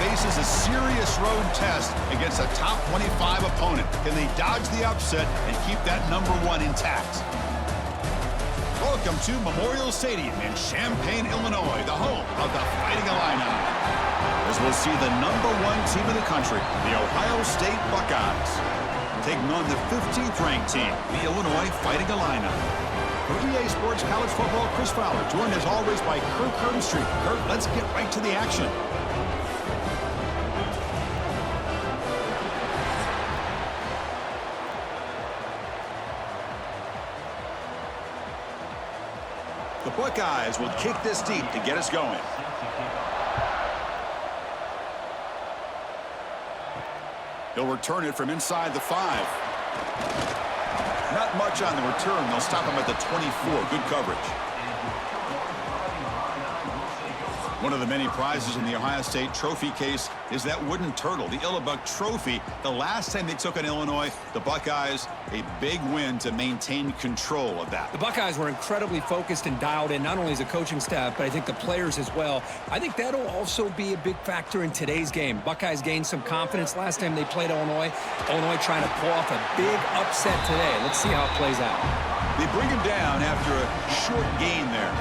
faces a serious road test against a top 25 opponent. Can they dodge the upset and keep that #1 intact? Welcome to Memorial Stadium in Champaign, Illinois, the home of the Fighting Illini. As we'll see the #1 team in the country, the Ohio State Buckeyes, taking on the 15th ranked team, the Illinois Fighting Illini. For EA Sports College Football, Chris Fowler, joined as always by Kirk Herbstreit. Kirk, let's get right to the action. The Buckeyes will kick this deep to get us going. He'll return it from inside the 5. Not much on the return. They'll stop him at the 24. Good coverage. One of the many prizes in the Ohio State trophy case is that wooden turtle, the Illibuck Trophy. The last time they took on Illinois, the Buckeyes, a big win to maintain control of that. The Buckeyes were incredibly focused and dialed in, not only as a coaching staff, but I think the players as well. I think that'll also be a big factor in today's game. Buckeyes gained some confidence last time they played Illinois. Illinois trying to pull off a big upset today. Let's see how it plays out. They bring him down after a short gain there.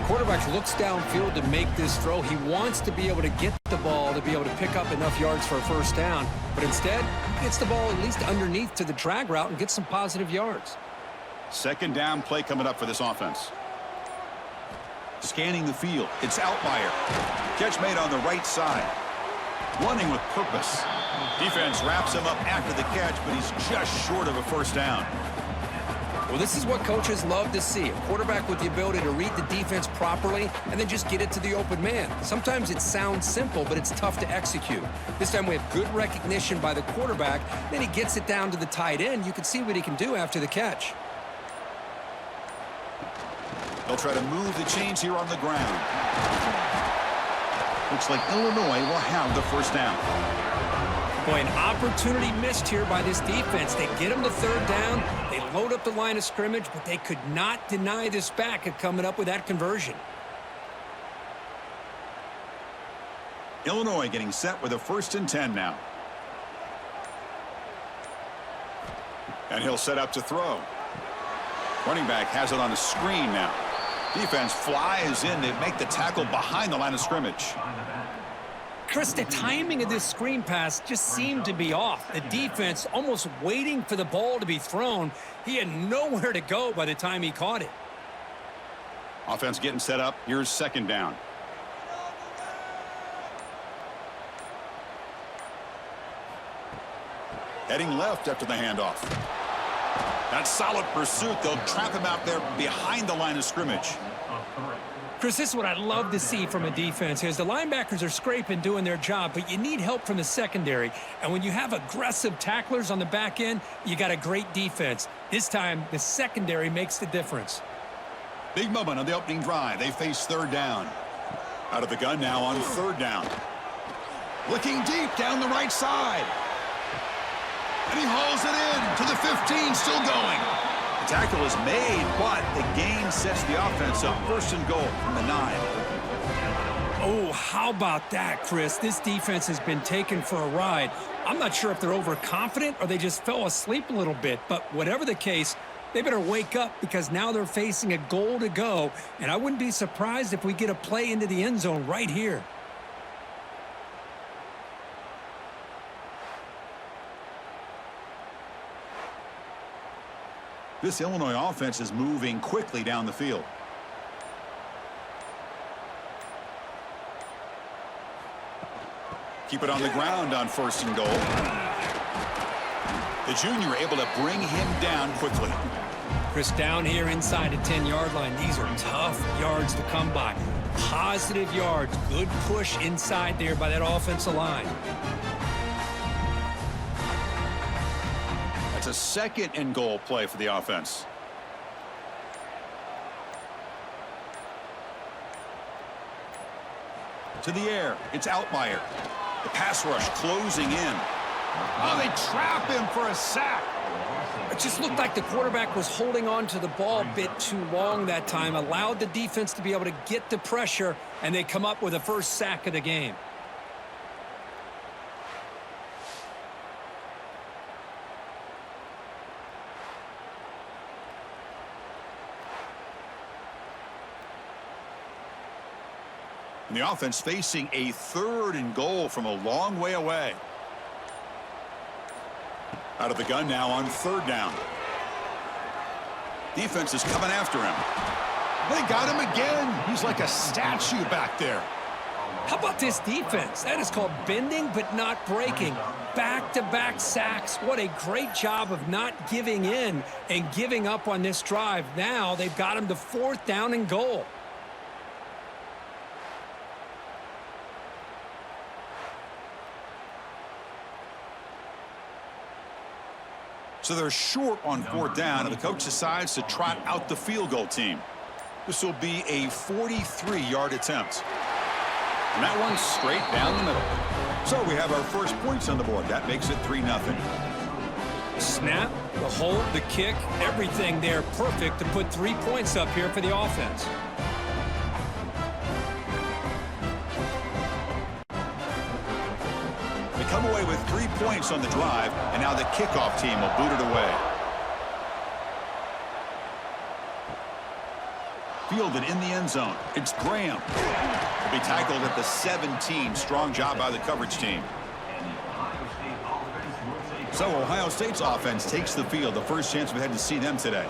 Quarterback looks downfield to make this throw. He wants to be able to get the ball to be able to pick up enough yards for a first down, but instead he gets the ball at least underneath to the drag route and gets some positive yards. Second down play coming up for this offense. Scanning the field. It's Outlier. Catch made on the right side. Running with purpose. Defense wraps him up after the catch, but he's just short of a first down. Well, this is what coaches love to see. A quarterback with the ability to read the defense properly and then just get it to the open man. Sometimes it sounds simple, but it's tough to execute. This time we have good recognition by the quarterback. Then he gets it down to the tight end. You can see what he can do after the catch. They'll try to move the chains here on the ground. Looks like Illinois will have the first down. Boy, an opportunity missed here by this defense. They get him to third down. They load up the line of scrimmage, but they could not deny this back at coming up with that conversion. Illinois getting set with a 1st and 10 now. And he'll set up to throw. Running back has it on a screen now. Defense flies in to make the tackle behind the line of scrimmage. Chris, the timing of this screen pass just seemed to be off. The defense almost waiting for the ball to be thrown. He had nowhere to go by the time he caught it. Offense getting set up. Here's second down. Heading left after the handoff. That's solid pursuit. They'll trap him out there behind the line of scrimmage. Chris, this is what I love to see from a defense is the linebackers are scraping, doing their job, but you need help from the secondary. And when you have aggressive tacklers on the back end, you got a great defense. This time, the secondary makes the difference. Big moment on the opening drive. They face third down. Out of the gun now on third down. Looking deep down the right side. And he hauls it in to the 15, still going. The tackle is made, but the gain sets the offense up. 1st and goal from the 9. Oh, how about that, Chris? This defense has been taken for a ride. I'm not sure if they're overconfident or they just fell asleep a little bit, but whatever the case, they better wake up because now they're facing a goal to go, and I wouldn't be surprised if we get a play into the end zone right here. This Illinois offense is moving quickly down the field. Keep it on the ground on 1st and goal. The junior able to bring him down quickly. Chris, down here inside the 10-yard line, these are tough yards to come by. Positive yards, good push inside there by that offensive line. That's a 2nd and goal play for the offense. To the air, it's Outlier. The pass rush closing in. Oh, they trap him for a sack. It just looked like the quarterback was holding on to the ball a bit too long that time, allowed the defense to be able to get the pressure, and they come up with the first sack of the game. And the offense facing a 3rd and goal from a long way away. Out of the gun now on 3rd down. Defense is coming after him. They got him again. He's like a statue back there. How about this defense? That is called bending but not breaking. Back-to-back sacks. What a great job of not giving in and giving up on this drive. Now they've got him to 4th down and goal. So they're short on 4th down, and the coach decides to trot out the field goal team. This will be a 43-yard attempt. And that one's straight down the middle. So we have our first points on the board. That makes it 3-0. Snap, the hold, the kick, everything there perfect to put 3 points up here for the offense. They come away with 3 points on the drive, and now the kickoff team will boot it away. Fielded in the end zone. It's Graham. Will be tackled at the 17. Strong job by the coverage team. So Ohio State's offense takes the field. The first chance we had to see them today.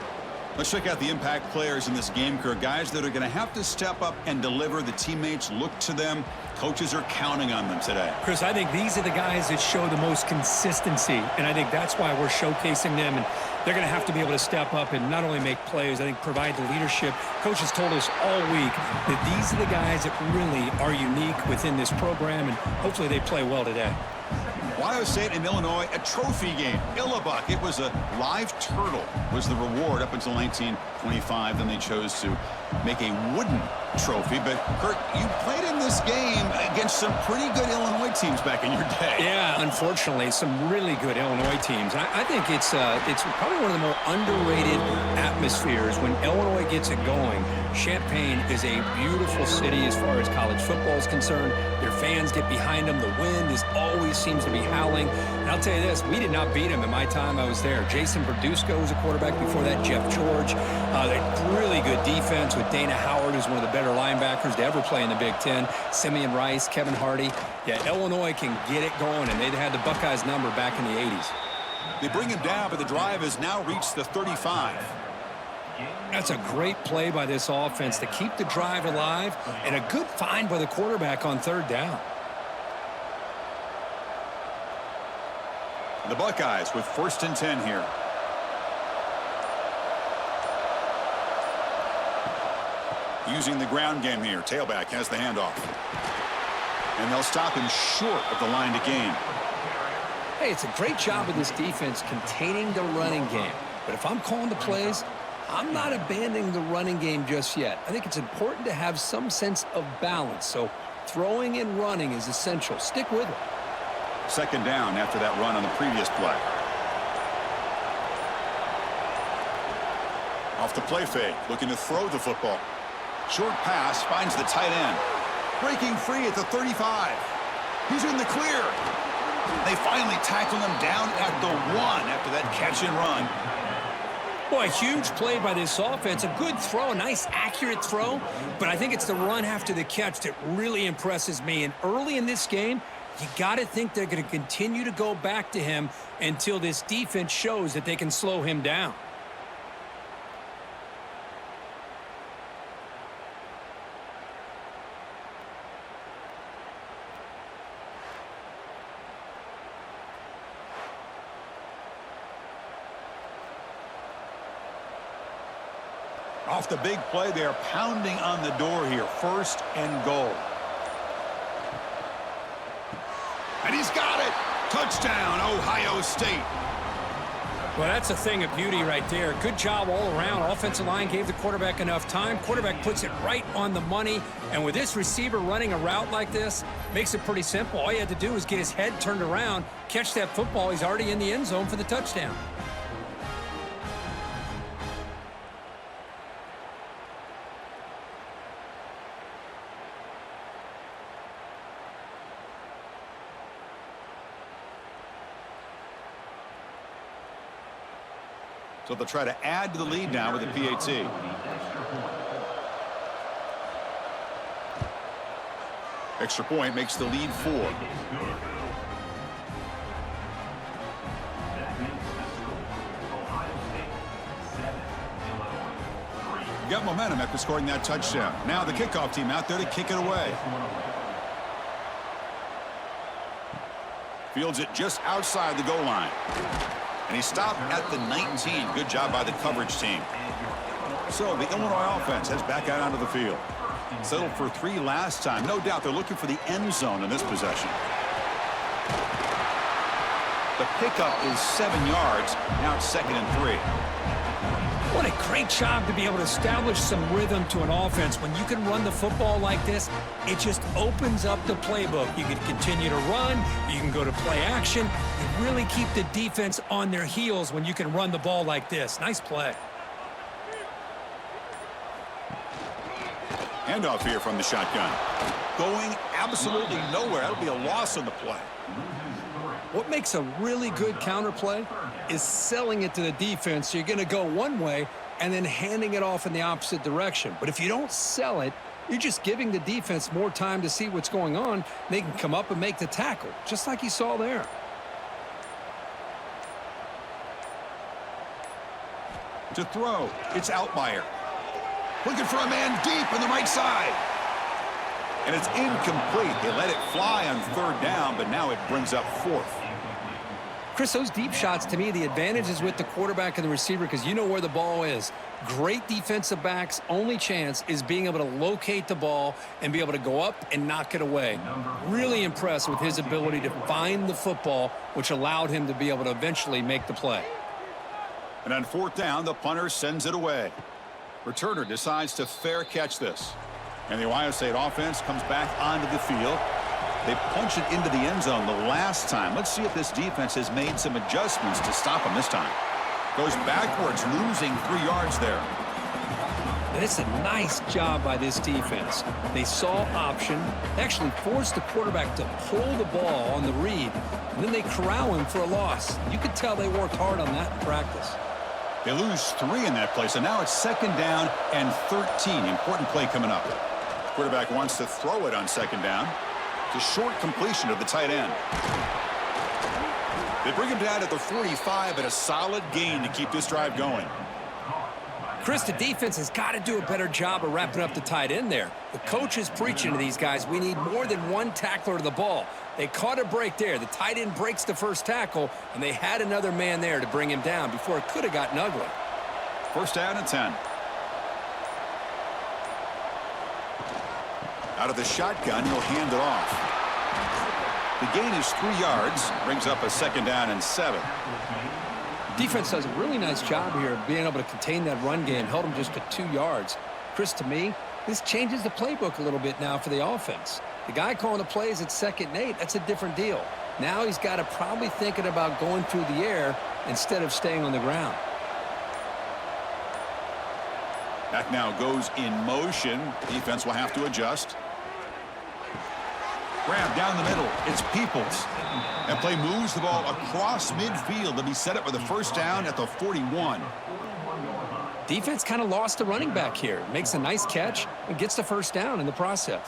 Let's check out the impact players in this game, Kirk. Guys that are going to have to step up and deliver. The teammates look to them. Coaches are counting on them today. Chris, I think these are the guys that show the most consistency, and I think that's why we're showcasing them. And they're going to have to be able to step up and not only make plays, I think provide the leadership. Coaches told us all week that these are the guys that really are unique within this program, and hopefully they play well today. Ohio State and Illinois, a trophy game. Illabuck, it was a live turtle was the reward up until 1925. Then they chose to make a wooden trophy. But, Kurt, you played in this game against some pretty good Illinois teams back in your day. Yeah, unfortunately, some really good Illinois teams. I think it's probably one of the more underrated atmospheres when Illinois gets it going. Champaign is a beautiful city as far as college football is concerned. Their fans get behind them. The wind always seems to be howling. And I'll tell you this, we did not beat them in my time I was there. Jason Berdusco was a quarterback before that, Jeff George. Really good defense with Dana Howard, who's one of the better linebackers to ever play in the Big Ten. Simeon Rice, Kevin Hardy. Yeah, Illinois can get it going, and they had the Buckeyes number back in the 80s. They bring him down, but the drive has now reached the 35. That's a great play by this offense to keep the drive alive, and a good find by the quarterback on 3rd down. The Buckeyes with 1st and 10 here. Using the ground game here. Tailback has the handoff. And they'll stop him short of the line to gain. Hey, it's a great job of this defense containing the running game. But if I'm calling the plays, I'm not abandoning the running game just yet. I think it's important to have some sense of balance. So throwing and running is essential. Stick with it. 2nd down after that run on the previous play. Off the play fake, looking to throw the football. Short pass finds the tight end. Breaking free at the 35. He's in the clear. They finally tackle him down at the 1 after that catch and run. Boy, a huge play by this offense. A good throw, a nice accurate throw. But I think it's the run after the catch that really impresses me. And early in this game, you got to think they're going to continue to go back to him until this defense shows that they can slow him down. Off the big play, they are pounding on the door here. 1st and goal. And he's got it. Touchdown, Ohio State. Well, that's a thing of beauty right there. Good job all around. Offensive line gave the quarterback enough time. Quarterback puts it right on the money. And with this receiver running a route like this, makes it pretty simple. All you had to do is get his head turned around, catch that football. He's already in the end zone for the touchdown. So they'll try to add to the lead now with the PAT. Extra point makes the lead 4. Got momentum after scoring that touchdown. Now the kickoff team out there to kick it away. Fields it just outside the goal line. And he stopped at the 19. Good job by the coverage team. So the Illinois offense heads back out onto the field. Settled for 3 last time. No doubt they're looking for the end zone in this possession. The pickup is 7 yards. Now it's 2nd and 3. What a great job to be able to establish some rhythm to an offense. When you can run the football like this, it just opens up the playbook. You can continue to run. You can go to play action. You really keep the defense on their heels when you can run the ball like this. Nice play. Handoff here from the shotgun. Going absolutely nowhere. That'll be a loss on the play. What makes a really good counter play is selling it to the defense. So you're going to go one way and then handing it off in the opposite direction. But if you don't sell it, you're just giving the defense more time to see what's going on. They can come up and make the tackle, just like you saw there. To throw, it's Outlier. Looking for a man deep on the right side. And it's incomplete. They let it fly on 3rd down, but now it brings up 4th. Chris, those deep shots, to me, the advantage is with the quarterback and the receiver because you know where the ball is. Great defensive backs' only chance is being able to locate the ball and be able to go up and knock it away. Really impressed with his ability to find the football, which allowed him to be able to eventually make the play. And on 4th down, the punter sends it away. Returner decides to fair catch this. And the Ohio State offense comes back onto the field. They punch it into the end zone the last time. Let's see if this defense has made some adjustments to stop them this time. Goes backwards, losing 3 yards there. And it's a nice job by this defense. They saw option, actually forced the quarterback to pull the ball on the read, and then they corral him for a loss. You could tell they worked hard on that in practice. They lose 3 in that play, so now it's 2nd down and 13. Important play coming up. Quarterback wants to throw it on 2nd down. It's a short completion of the tight end. They bring him down at the 45 and a solid gain to keep this drive going. Chris, the defense has got to do a better job of wrapping up the tight end there. The coach is preaching to these guys, we need more than one tackler to the ball. They caught a break there. The tight end breaks the first tackle, and they had another man there to bring him down before it could have gotten ugly. 1st down and 10. Out of the shotgun, he'll hand it off. The gain is 3 yards, brings up a 2nd down and 7. Defense does a really nice job here of being able to contain that run game, held them just to 2 yards. Chris, to me, this changes the playbook a little bit now for the offense. The guy calling the plays at 2nd and 8, that's a different deal. Now he's got to probably thinking about going through the air instead of staying on the ground. Back now goes in motion. Defense will have to adjust. Grab down the middle. It's Peoples. That play moves the ball across midfield to be set up with a 1st down at the 41. Defense kind of lost the running back here. Makes a nice catch and gets the 1st down in the process.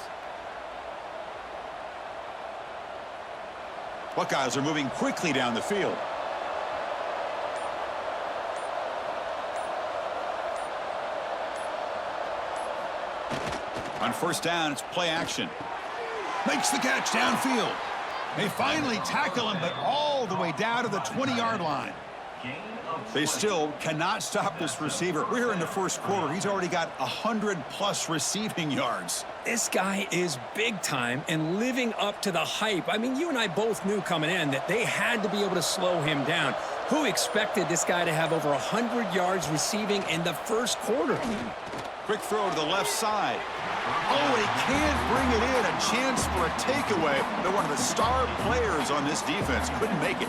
Buckeyes are moving quickly down the field. On 1st down, it's play action. Makes the catch downfield. They finally tackle him, but all the way down to the 20-yard line. They still cannot stop this receiver. We're here in the 1st quarter. He's already got 100+ receiving yards. This guy is big time and living up to the hype. I mean, you and I both knew coming in that they had to be able to slow him down. Who expected this guy to have over 100 yards receiving in the 1st quarter? Quick throw to the left side. Oh, he can't bring it in. A chance for a takeaway. They're one of the star players on this defense. Couldn't make it.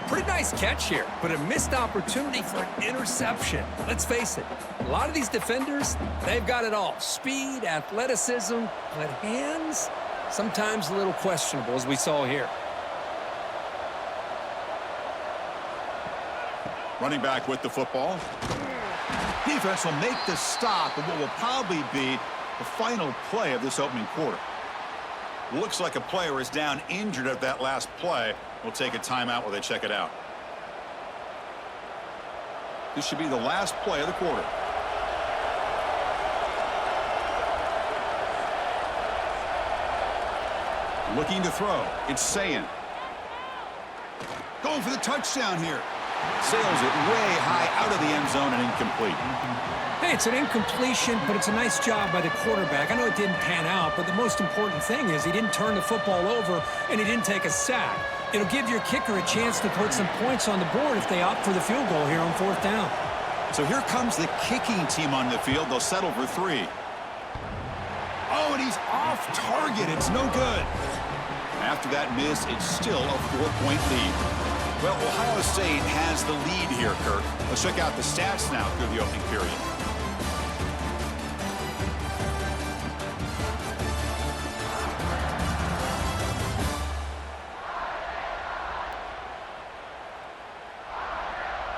Pretty nice catch here, but a missed opportunity for an interception. Let's face it, a lot of these defenders, they've got it all. Speed, athleticism, but hands, sometimes a little questionable, as we saw here. Running back with the football. Defense will make the stop of what will probably be the final play of this opening quarter. Looks like a player is down injured at that last play. We'll take a timeout while they check it out. This should be the last play of the quarter. Looking to throw. It's Sayin. Going for the touchdown here. Sails it way high out of the end zone and incomplete. Hey, it's an incompletion, but it's a nice job by the quarterback. I know it didn't pan out, but the most important thing is he didn't turn the football over and he didn't take a sack. It'll give your kicker a chance to put some points on the board if they opt for the field goal here on 4th down. So here comes the kicking team on the field. They'll settle for 3. Oh, and he's off target. It's no good. After that miss, it's still a 4-point lead. Well, Ohio State has the lead here, Kirk. Let's check out the stats now through the opening period.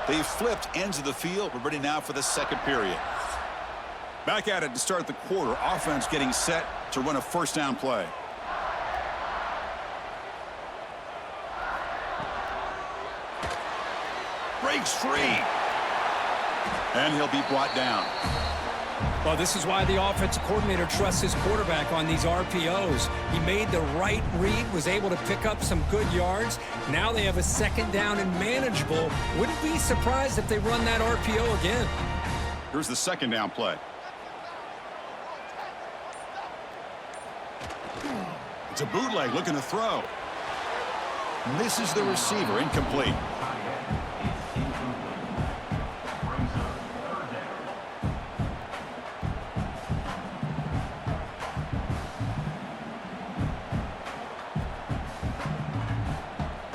They've flipped ends of the field. We're ready now for the second period. Back at it to start the quarter. Offense getting set to run a first down play. Breaks free. And he'll be brought down. Well, this is why the offensive coordinator trusts his quarterback on these RPOs. He made the right read, was able to pick up some good yards. Now they have a second down and manageable. Wouldn't be surprised if they run that RPO again. Here's the second down play. It's a bootleg looking to throw. Misses the receiver, incomplete.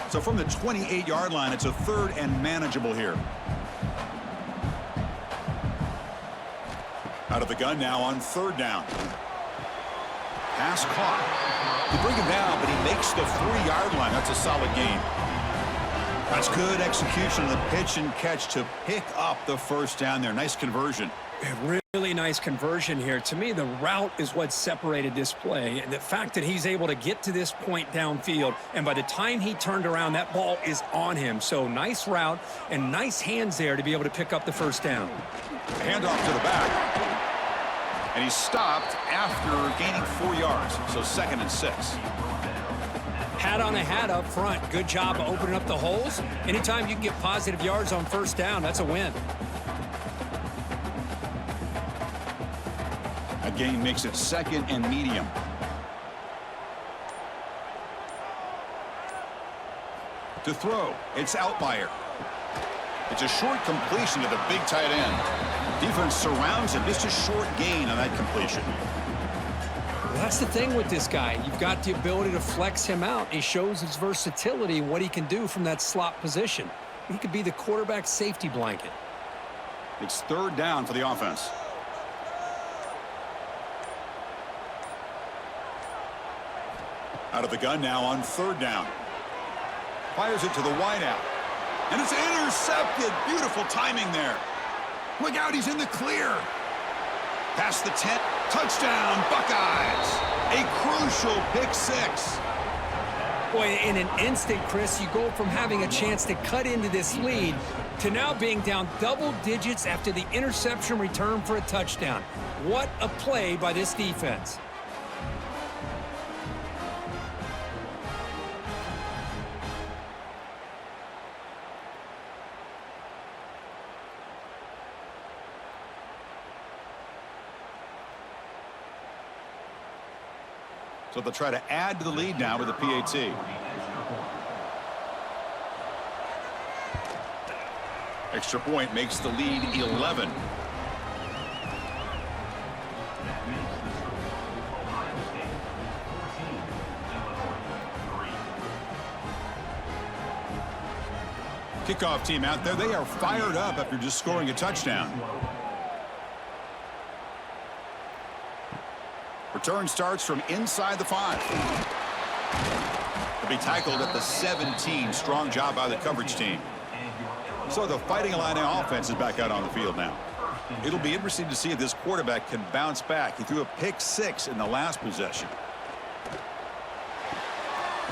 So from the 28-yard line, it's a third and manageable here. Out of the gun now on 3rd down. Pass caught. They bring him down, but he makes the 3-yard line. That's a solid gain. That's good execution of the pitch and catch to pick up the first down there. Nice conversion. Really nice conversion here. To me, the route is what separated this play. And the fact that he's able to get to this point downfield, and by the time he turned around, that ball is on him. So nice route and nice hands there to be able to pick up the first down. Handoff to the back. And he's stopped after gaining 4 yards. So 2nd and 6. Hat on a hat up front. Good job of opening up the holes. Anytime you can get positive yards on first down, that's a win. That gain makes it 2nd and medium. To throw, it's Outlier. It's a short completion to the big tight end. Defense surrounds him. Just a short gain on that completion. Well, that's the thing with this guy. You've got the ability to flex him out. He shows his versatility, what he can do from that slot position. He could be the quarterback safety blanket. It's 3rd down for the offense. Out of the gun now on 3rd down. Fires it to the wideout. And it's intercepted. Beautiful timing there. Look out, he's in the clear. Past the 10. Touchdown, Buckeyes. A crucial pick 6. Boy, in an instant, Chris, you go from having a chance to cut into this lead to now being down double digits after the interception return for a touchdown. What a play by this defense. So they'll try to add to the lead now with a PAT. Extra point makes the lead 11. Kickoff team out there. They are fired up after just scoring a touchdown. Return starts from inside the 5. To be tackled at the 17. Strong job by the coverage team. So the Fighting Illini offense is back out on the field now. It'll be interesting to see if this quarterback can bounce back. He threw a pick 6 in the last possession.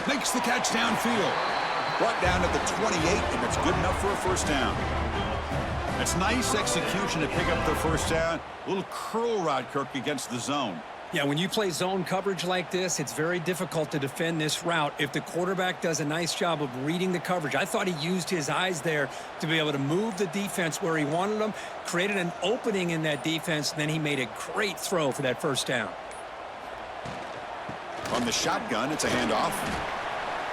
Makes the catch downfield. Brought down at the 28, and it's good enough for a first down. It's nice execution to pick up the first down. A little curl rod, Kirk, against the zone. Yeah, when you play zone coverage like this, it's very difficult to defend this route if the quarterback does a nice job of reading the coverage. I thought he used his eyes there to be able to move the defense where he wanted them, created an opening in that defense, and then he made a great throw for that first down. From the shotgun, it's a handoff.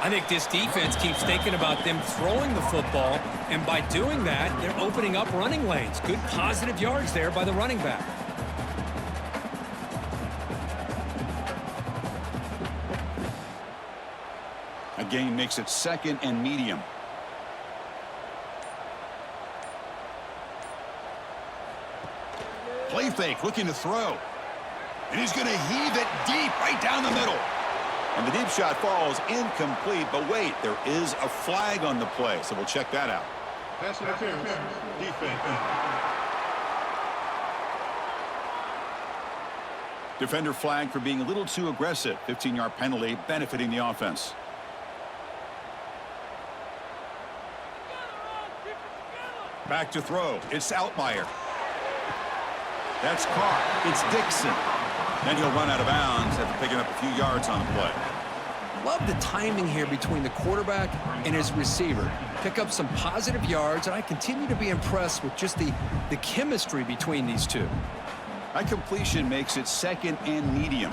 I think this defense keeps thinking about them throwing the football, and by doing that, they're opening up running lanes. Good positive yards there by the running back. A gain makes it 2nd and medium. Play fake, looking to throw. And he's going to heave it deep right down the middle. And the deep shot falls incomplete, but wait, there is a flag on the play, so we'll check that out. Pass interference, defense. Defender flag for being a little too aggressive. 15-yard penalty benefiting the offense. Back to throw. It's Altmaier. That's caught. It's Dixon. Then he'll run out of bounds after picking up a few yards on the play. Love the timing here between the quarterback and his receiver. Pick up some positive yards, and I continue to be impressed with just the chemistry between these two. That completion makes it 2nd and medium.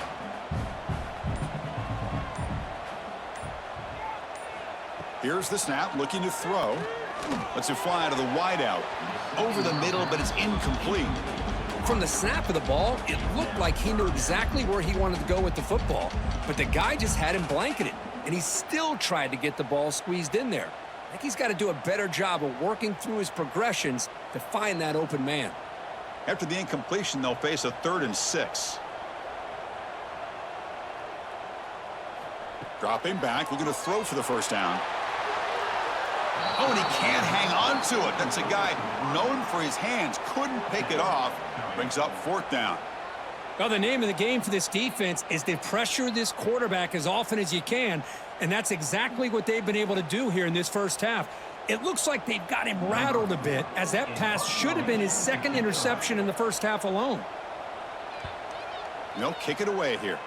Here's the snap, looking to throw. Lets it fly to the wideout. Over the middle, but it's incomplete. From the snap of the ball, it looked like he knew exactly where he wanted to go with the football, but the guy just had him blanketed, and he still tried to get the ball squeezed in there. I think he's got to do a better job of working through his progressions to find that open man. After the incompletion, they'll face a 3rd and 6. Dropping back, looking to throw for the first down. Oh, and he can't hang on to it. That's a guy known for his hands. Couldn't pick it off. Brings up 4th down. Well, the name of the game for this defense is to pressure this quarterback as often as you can, and that's exactly what they've been able to do here in this first half. It looks like they've got him rattled a bit, as that pass should have been his 2nd interception in the first half alone. They'll kick it away here.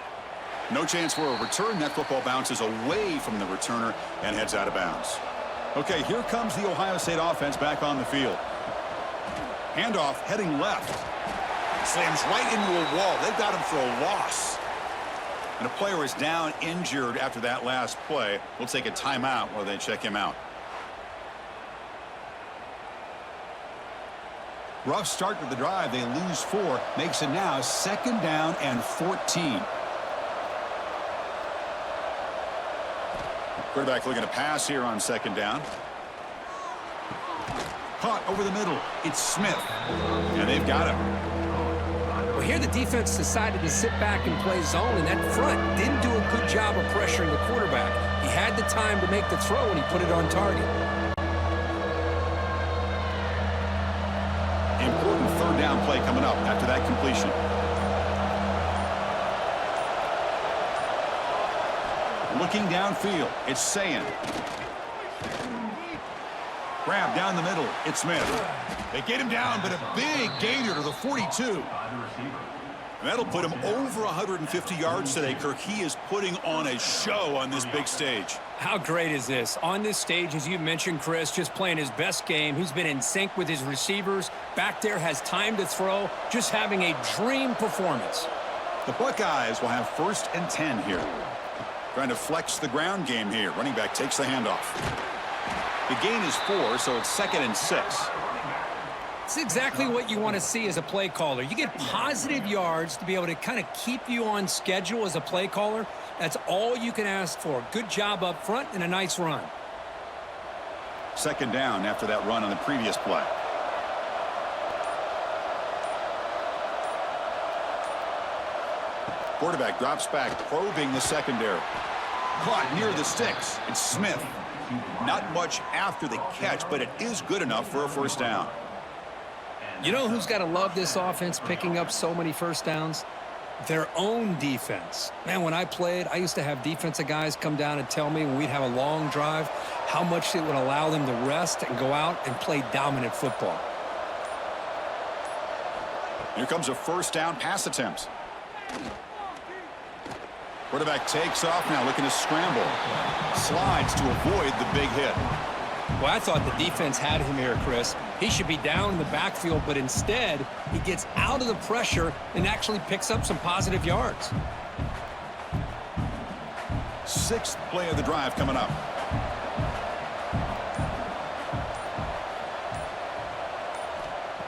No chance for a return. That football bounces away from the returner and heads out of bounds. Okay, here comes the Ohio State offense back on the field. Handoff heading left. Slams right into a wall. They've got him for a loss. And a player is down injured after that last play. We'll take a timeout while they check him out. Rough start to the drive. They lose 4. Makes it now 2nd down and 14. Quarterback looking to pass here on 2nd down. Caught over the middle. It's Smith. And they've got him. Well, here the defense decided to sit back and play zone, and that front didn't do a good job of pressuring the quarterback. He had the time to make the throw, and he put it on target. Important 3rd down play coming up after that completion. Looking downfield, it's Sayin. Grab down the middle, it's Smith. They get him down, but a big gainer to the 42. And that'll put him over 150 yards today, Kirk. He is putting on a show on this big stage. How great is this? On this stage, as you mentioned, Chris, just playing his best game. He's been in sync with his receivers. Back there, has time to throw. Just having a dream performance. The Buckeyes will have 1st and 10 here. Trying to flex the ground game here. Running back takes the handoff. The gain is 4, so it's 2nd and 6. It's exactly what you want to see as a play caller. You get positive yards to be able to kind of keep you on schedule as a play caller. That's all you can ask for. Good job up front and a nice run. 2nd down after that run on the previous play. Quarterback drops back, probing the secondary. Caught near the sticks. It's Smith. Not much after the catch, but it is good enough for a first down. You know who's got to love this offense picking up so many first downs? Their own defense. Man, when I played, I used to have defensive guys come down and tell me when we'd have a long drive how much it would allow them to rest and go out and play dominant football. Here comes a first down pass attempt. Quarterback takes off now, looking to scramble. Slides to avoid the big hit. Well, I thought the defense had him here, Chris. He should be down in the backfield, but instead, he gets out of the pressure and actually picks up some positive yards. Sixth play of the drive coming up.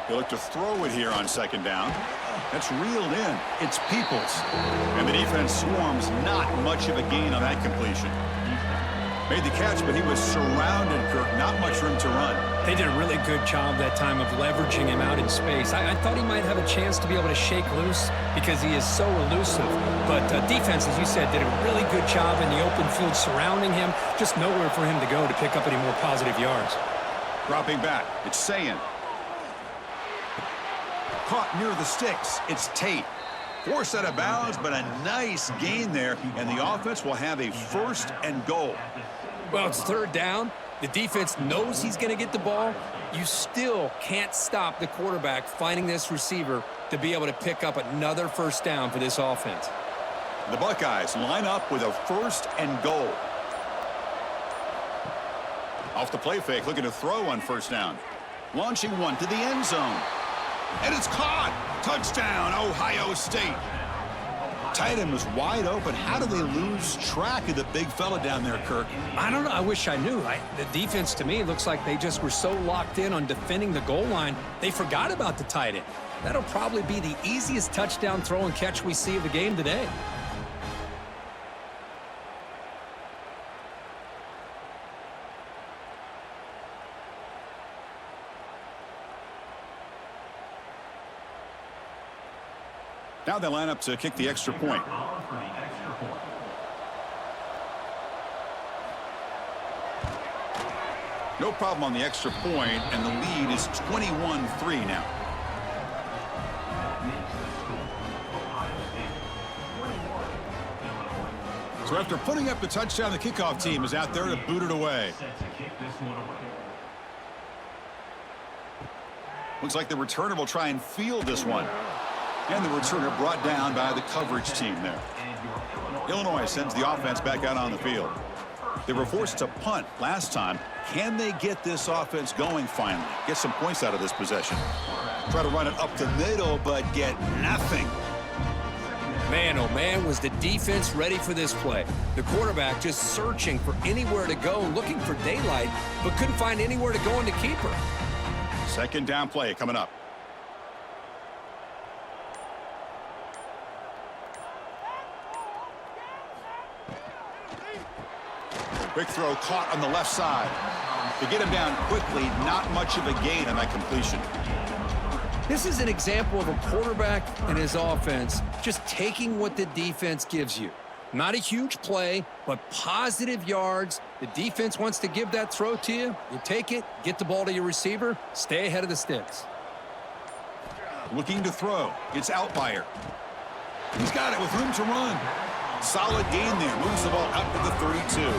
He'll look to throw it here on second down. That's reeled in. It's Peoples. And the defense swarms. Not much of a gain on that completion. Made the catch, but he was surrounded, Kirk. Not much room to run. They did a really good job that time of leveraging him out in space. I thought he might have a chance to be able to shake loose because he is so elusive. But defense, as you said, did a really good job in the open field surrounding him. Just nowhere for him to go to pick up any more positive yards. Dropping back. It's Sayin. Caught near the sticks. It's Tate. Forced out of bounds, but a nice gain there, and the offense will have a first and goal. Well, it's third down. The defense knows he's going to get the ball. You still can't stop the quarterback finding this receiver to be able to pick up another first down for this offense. The Buckeyes line up with a first and goal. Off the play fake, looking to throw on first down. Launching one to the end zone. And it's caught. Touchdown, Ohio State. Tight end was wide open. How do they lose track of the big fella down there, Kirk? I don't know. I wish I knew. The defense, to me, looks like they just were so locked in on defending the goal line, they forgot about the tight end. That'll probably be the easiest touchdown throw and catch we see of the game today. Now they line up to kick the extra point. No problem on the extra point, and the lead is 21-3 now. So after putting up the touchdown, the kickoff team is out there to boot it away. Looks like the returner will try and field this one. And the returner brought down by the coverage team there. Illinois sends the offense back out on the field. They were forced to punt last time. Can they get this offense going finally? Get some points out of this possession. Try to run it up the middle, but get nothing. Man, oh man, was the defense ready for this play. The quarterback just searching for anywhere to go, looking for daylight, but couldn't find anywhere to go in the keeper. Second down play coming up. Quick throw caught on the left side. To get him down quickly, not much of a gain on that completion. This is an example of a quarterback and his offense just taking what the defense gives you. Not a huge play, but positive yards. The defense wants to give that throw to you. You take it, get the ball to your receiver, stay ahead of the sticks. Looking to throw. It's Outlier. He's got it with room to run. Solid gain there. Moves the ball out to the 32.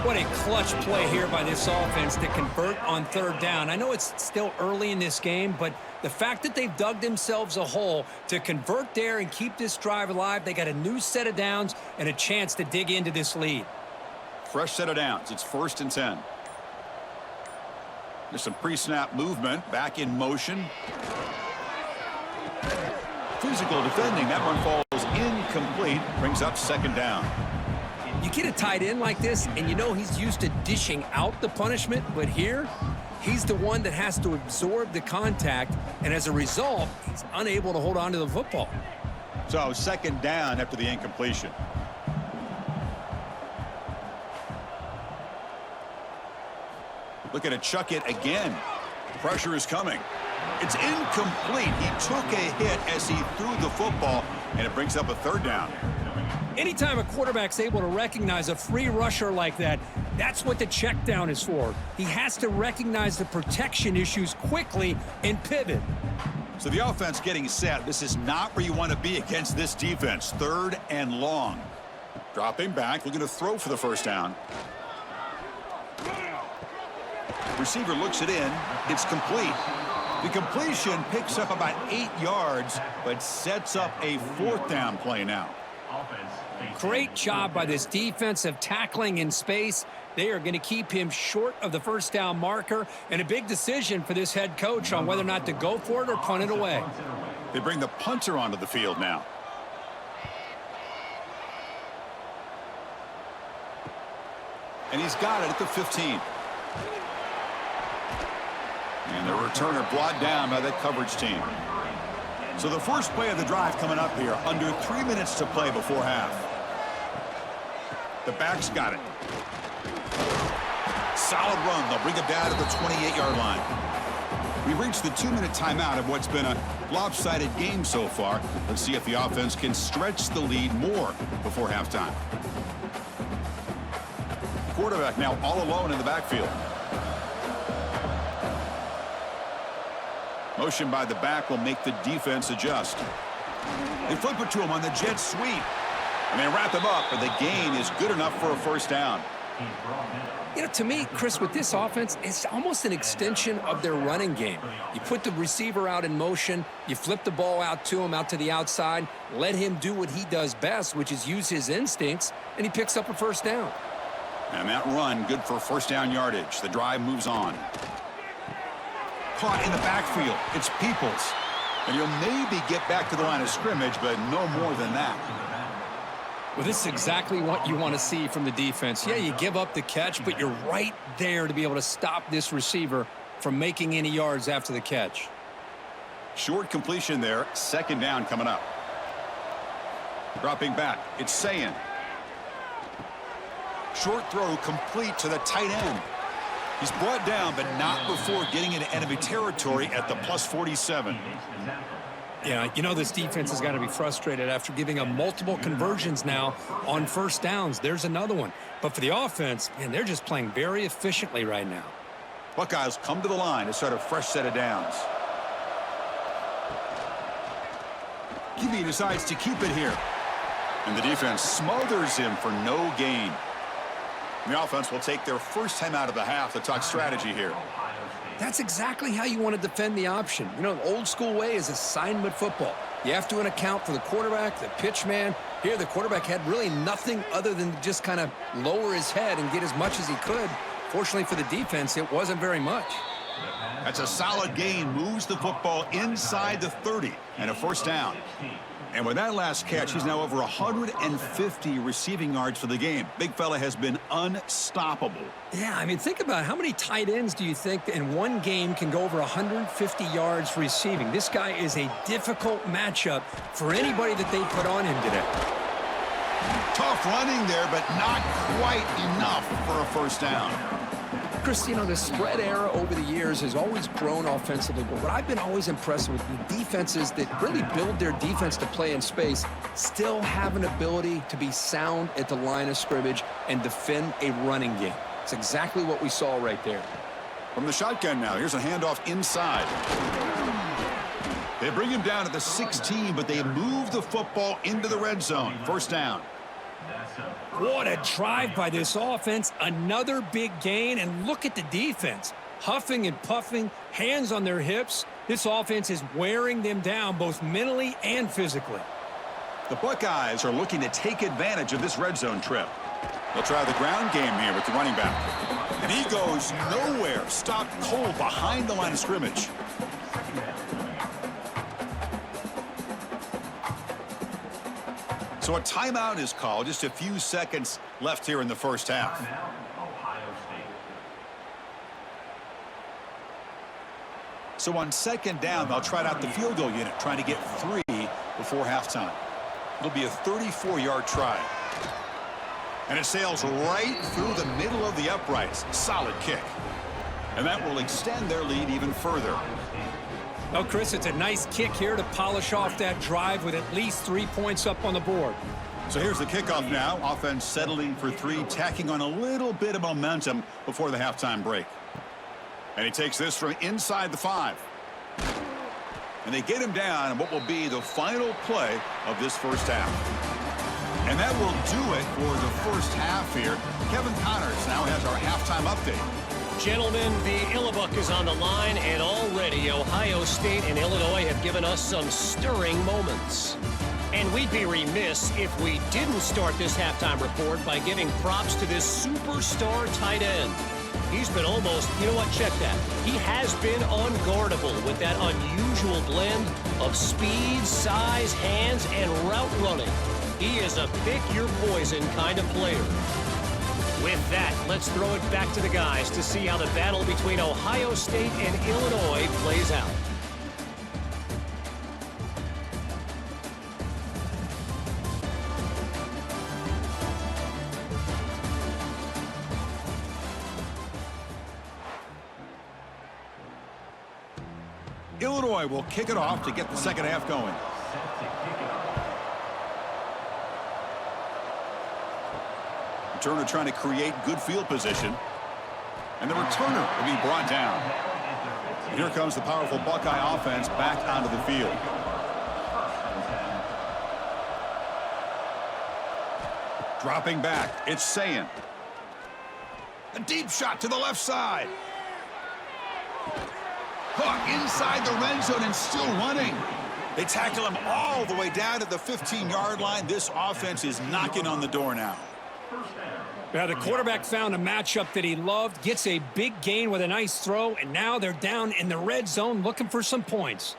What a clutch play here by this offense to convert on third down. I know it's still early in this game, but the fact that they've dug themselves a hole to convert there and keep this drive alive, they got a new set of downs and a chance to dig into this lead. Fresh set of downs. It's 1st and 10. There's some pre-snap movement. Back in motion. Physical defending. That one falls incomplete. Brings up second down. You get a tight end like this, and you know he's used to dishing out the punishment, but here, he's the one that has to absorb the contact, and as a result, he's unable to hold on to the football. So second down after the incompletion. Looking to chuck it again. Pressure is coming. It's incomplete. He took a hit as he threw the football, and it brings up a third down. Anytime a quarterback's able to recognize a free rusher like that, that's what the check down is for. He has to recognize the protection issues quickly and pivot. So the offense getting set. This is not where you want to be against this defense. 3rd and long. Dropping back, looking to throw for the first down. Receiver looks it in. It's complete. The completion picks up about 8 yards, but sets up a 4th down play now. Great job by this defensive tackling in space. They are going to keep him short of the first down marker, and a big decision for this head coach on whether or not to go for it or punt it away. They bring the punter onto the field now. And he's got it at the 15. And the returner brought down by that coverage team. So the first play of the drive coming up here. Under 3 minutes to play before half. The back's got it. Solid run. They'll bring it down to the 28-yard line. We've reached the 2-minute timeout of what's been a lopsided game so far. Let's see if the offense can stretch the lead more before halftime. Quarterback now all alone in the backfield. Motion by the back will make the defense adjust. They flip it to him on the jet sweep. And they wrap him up, but the gain is good enough for a first down. You know, to me, Chris, with this offense, it's almost an extension of their running game. You put the receiver out in motion, you flip the ball out to him, out to the outside, let him do what he does best, which is use his instincts, and he picks up a first down. And that run, good for first down yardage. The drive moves on. Caught in the backfield. It's Peoples. And he'll maybe get back to the line of scrimmage, but no more than that. Well, this is exactly what you want to see from the defense. Yeah, you give up the catch, but you're right there to be able to stop this receiver from making any yards after the catch. Short completion there. Second down coming up. Dropping back. It's Sayin. Short throw complete to the tight end. He's brought down, but not before getting into enemy territory at the plus 47. Yeah, you know this defense has got to be frustrated after giving up multiple conversions now on first downs. There's another one. But for the offense, man, they're just playing very efficiently right now. Buckeyes come to the line to start a fresh set of downs. QB decides to keep it here. And the defense smothers him for no gain. And the offense will take their first time out of the half to talk strategy here. That's exactly how you want to defend the option. You know, the old school way is assignment football. You have to account for the quarterback, the pitch man. Here, the quarterback had really nothing other than just kind of lower his head and get as much as he could. Fortunately for the defense, it wasn't very much. That's a solid gain. Moves the football inside the 30 and a first down. And with that last catch, he's now over 150 receiving yards for the game. Big fella has been unstoppable. Yeah, I mean, think about it. How many tight ends do you think in one game can go over 150 yards receiving? This guy is a difficult matchup for anybody that they put on him today. Tough running there, but not quite enough for a first down. Chris, you know, the spread era over the years has always grown offensively, but what I've been always impressed with the defenses that really build their defense to play in space still have an ability to be sound at the line of scrimmage and defend a running game. It's exactly what we saw right there. From the shotgun now, here's a handoff inside. They bring him down at the 16, but they move the football into the red zone. First down. What a drive by this offense. Another big gain, and look at the defense. Huffing and puffing, hands on their hips. This offense is wearing them down both mentally and physically. The Buckeyes are looking to take advantage of this red zone trip. They'll try the ground game here with the running back. And he goes nowhere. Stopped cold behind the line of scrimmage. So a timeout is called. Just a few seconds left here in the first half. So on second down, they'll try out the field goal unit, trying to get 3 before halftime. It'll be a 34-yard try. And it sails right through the middle of the uprights. Solid kick. And that will extend their lead even further. Well, Chris, it's a nice kick here to polish off that drive with at least 3 points up on the board. So here's the kickoff now. Offense settling for 3, tacking on a little bit of momentum before the halftime break. And he takes this from inside the 5. And they get him down in what will be the final play of this first half. And that will do it for the first half here. Kevin Connors now has our halftime update. Gentlemen, the Illinois is on the line, and already Ohio State and Illinois have given us some stirring moments. And we'd be remiss if we didn't start this halftime report by giving props to this superstar tight end. He's been almost, you know what, check that. He has been unguardable with that unusual blend of speed, size, hands, and route running. He is a pick-your-poison kind of player. With that, let's throw it back to the guys to see how the battle between Ohio State and Illinois plays out. Illinois will kick it off to get the second half going. Returner trying to create good field position. And the returner will be brought down. And here comes the powerful Buckeye offense back onto the field. Dropping back, it's Sayin. A deep shot to the left side. Hook inside the red zone and still running. They tackle him all the way down to the 15-yard line. This offense is knocking on the door now. Now, the quarterback found a matchup that he loved, gets a big gain with a nice throw, and now they're down in the red zone looking for some points.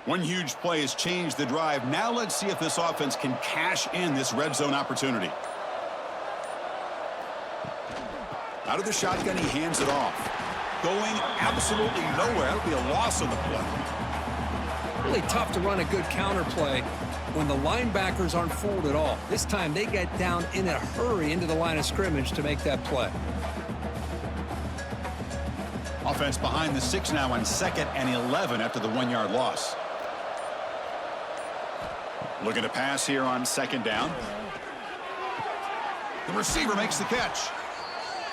One huge play has changed the drive. Now let's see if this offense can cash in this red zone opportunity. Out of the shotgun, he hands it off. Going absolutely nowhere. That'll be a loss on the play. Really tough to run a good counter play when the linebackers aren't fooled at all. This time they get down in a hurry into the line of scrimmage to make that play. Offense behind the 6 now on 2nd and 11 after the 1-yard loss. Looking to pass here on 2nd down. The receiver makes the catch.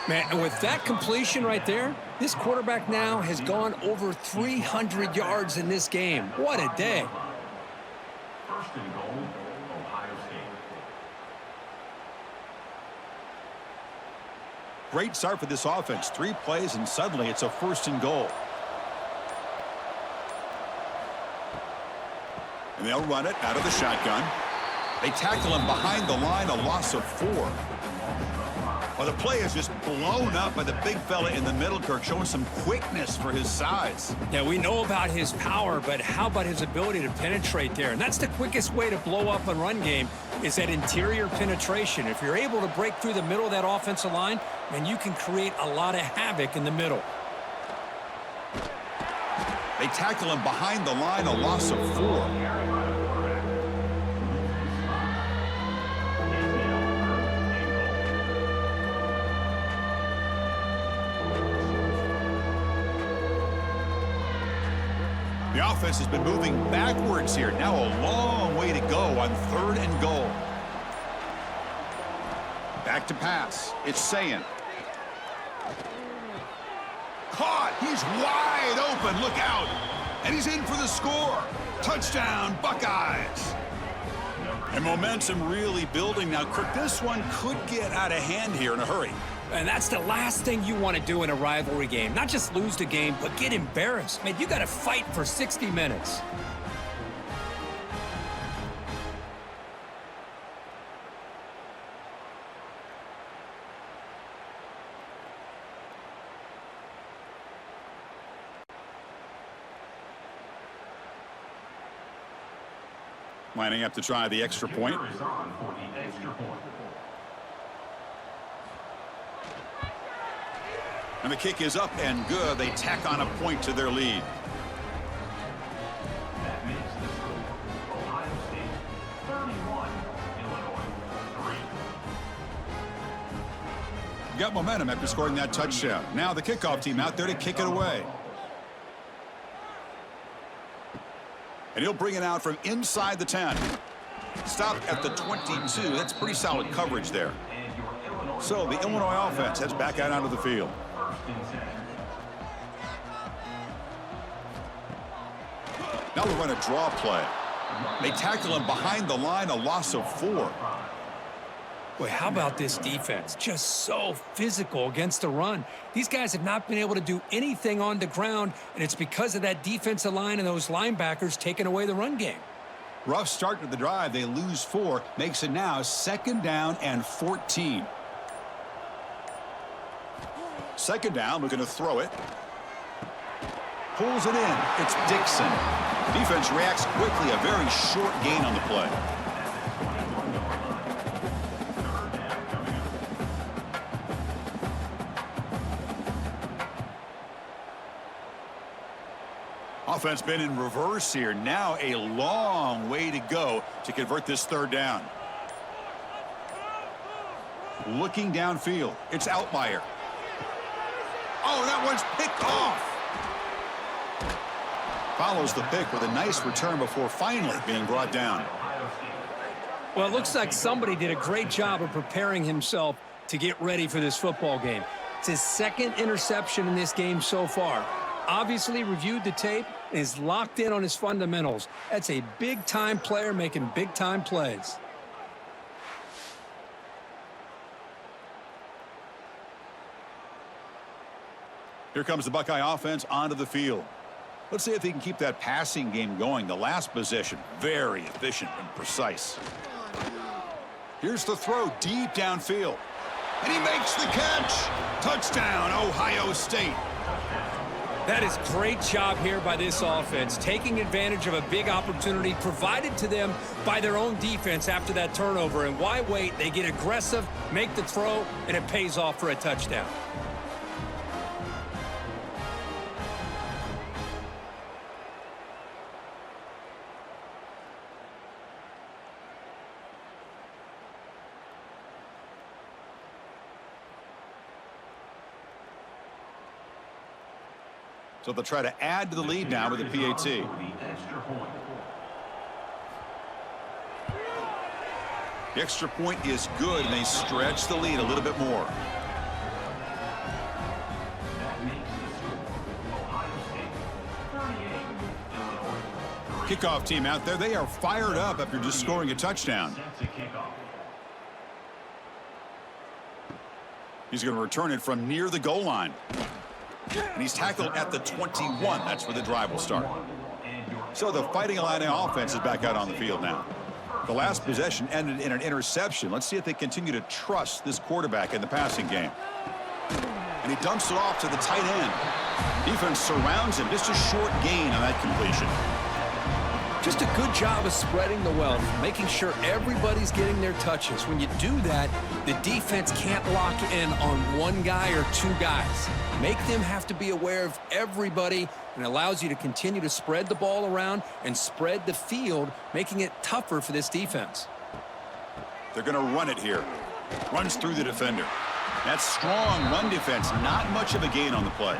Man, and with that completion right there, this quarterback now has gone over 300 yards in this game. What a day. First and goal, Ohio State. Great start for this offense. 3 plays and suddenly it's a 1st and goal. And they'll run it out of the shotgun. They tackle him behind the line, a loss of 4. Well, the play is just blown up by the big fella in the middle, Kirk, showing some quickness for his size. Yeah, we know about his power, but how about his ability to penetrate there? And that's the quickest way to blow up a run game is that interior penetration. If you're able to break through the middle of that offensive line, then you can create a lot of havoc in the middle. They tackle him behind the line, a loss of 4. The offense has been moving backwards here. Now a long way to go on 3rd and goal. Back to pass. It's Sayin. Caught. He's wide open. Look out. And he's in for the score. Touchdown, Buckeyes. And momentum really building now. Kirk, this one could get out of hand here in a hurry. And that's the last thing you want to do in a rivalry game. Not just lose the game, but get embarrassed. Man, you got to fight for 60 minutes. Lining up to try the extra point. Is on for the extra point. And the kick is up and good. They tack on a point to their lead. That makes the score Ohio State 31, Illinois 3. Got momentum after scoring that touchdown. Now the kickoff team out there to kick it away. And he'll bring it out from inside the 10. Stop at the 22. That's pretty solid coverage there. So the Illinois offense heads back out onto the field. Now we run a draw play. They tackle him behind the line, a loss of 4. Boy, how about this defense? Just so physical against the run. These guys have not been able to do anything on the ground, and it's because of that defensive line and those linebackers taking away the run game. Rough start to the drive. They lose 4. Makes it now 2nd down and 14. 2nd down, looking to throw it. Pulls it in. It's Dixon. Defense reacts quickly. A very short gain on the play. Offense been in reverse here. Now a long way to go to convert this 3rd down. Looking downfield. It's Altmaier. Oh, that one's picked off. Follows the pick with a nice return before finally being brought down. Well, it looks like somebody did a great job of preparing himself to get ready for this football game. It's his 2nd interception in this game so far. Obviously reviewed the tape and is locked in on his fundamentals. That's a big-time player making big-time plays. Here comes the Buckeye offense onto the field. Let's see if he can keep that passing game going. The last possession, very efficient and precise. Here's the throw deep downfield. And he makes the catch. Touchdown, Ohio State. That is great job here by this offense, taking advantage of a big opportunity provided to them by their own defense after that turnover. And why wait? They get aggressive, make the throw, and it pays off for a touchdown. So they'll try to add to the lead now with a PAT. The extra point is good, and they stretch the lead a little bit more. Kickoff team out there. They are fired up after just scoring a touchdown. He's going to return it from near the goal line. And he's tackled at the 21. That's where the drive will start. So the Fighting Illini offense is back out on the field now. The last possession ended in an interception. Let's see if they continue to trust this quarterback in the passing game. And he dumps it off to the tight end. Defense surrounds him. Just a short gain on that completion. Just a good job of spreading the wealth, making sure everybody's getting their touches. When you do that, the defense can't lock in on one guy or two guys. Make them have to be aware of everybody, and allows you to continue to spread the ball around and spread the field, making it tougher for this defense. They're going to run it here. Runs through the defender. That strong run defense, not much of a gain on the play.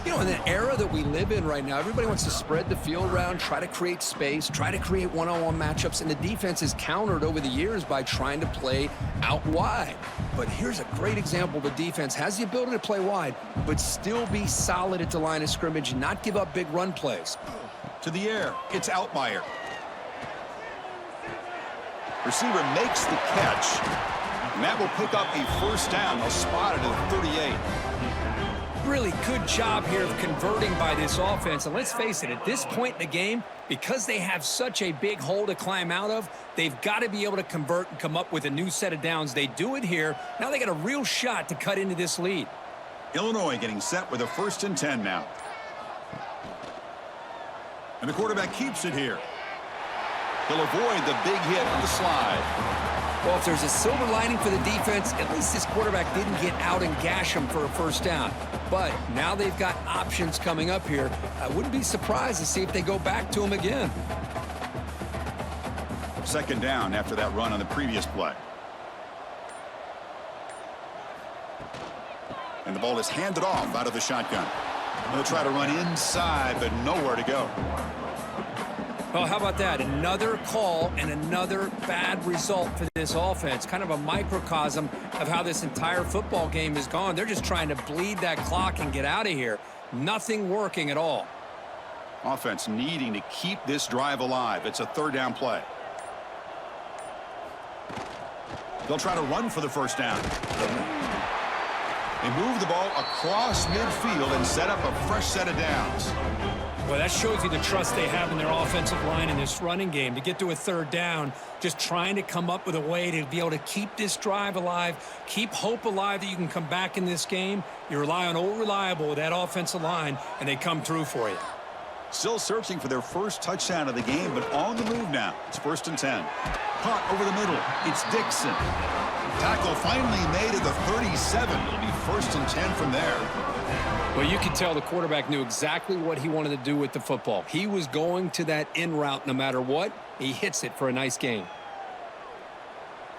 You know, in the era that we live in right now, everybody wants to spread the field around, try to create space, try to create one-on-one matchups, and the defense is countered over the years by trying to play out wide. But here's a great example. The defense has the ability to play wide, but still be solid at the line of scrimmage and not give up big run plays. To the air, it's Altmaier. Receiver makes the catch, and that will pick up a first down. They'll spot it at the 38. Really good job here of converting by this offense. And let's face it, at this point in the game, because they have such a big hole to climb out of, they've got to be able to convert and come up with a new set of downs. They do it here. Now they got a real shot to cut into this lead. Illinois getting set with a 1st and 10 now. And the quarterback keeps it here. He'll avoid the big hit on the slide. Well, if there's a silver lining for the defense, at least this quarterback didn't get out and gash him for a first down. But now they've got options coming up here. I wouldn't be surprised to see if they go back to him again. 2nd down after that run on the previous play. And the ball is handed off out of the shotgun. They'll try to run inside, but nowhere to go. Well, how about that? Another call and another bad result for this offense. Kind of a microcosm of how this entire football game has gone. They're just trying to bleed that clock and get out of here. Nothing working at all. Offense needing to keep this drive alive. It's a third down play. They'll try to run for the first down. They move the ball across midfield and set up a fresh set of downs. Well, that shows you the trust they have in their offensive line in this running game. To get to a third down, just trying to come up with a way to be able to keep this drive alive, keep hope alive that you can come back in this game. You rely on old reliable with that offensive line, and they come through for you. Still searching for their first touchdown of the game, but on the move now. It's 1st and 10. Caught over the middle. It's Dixon. Tackle finally made at the 37. It'll be 1st and 10 from there. Well, you could tell the quarterback knew exactly what he wanted to do with the football. He was going to that in route no matter what. He hits it for a nice gain.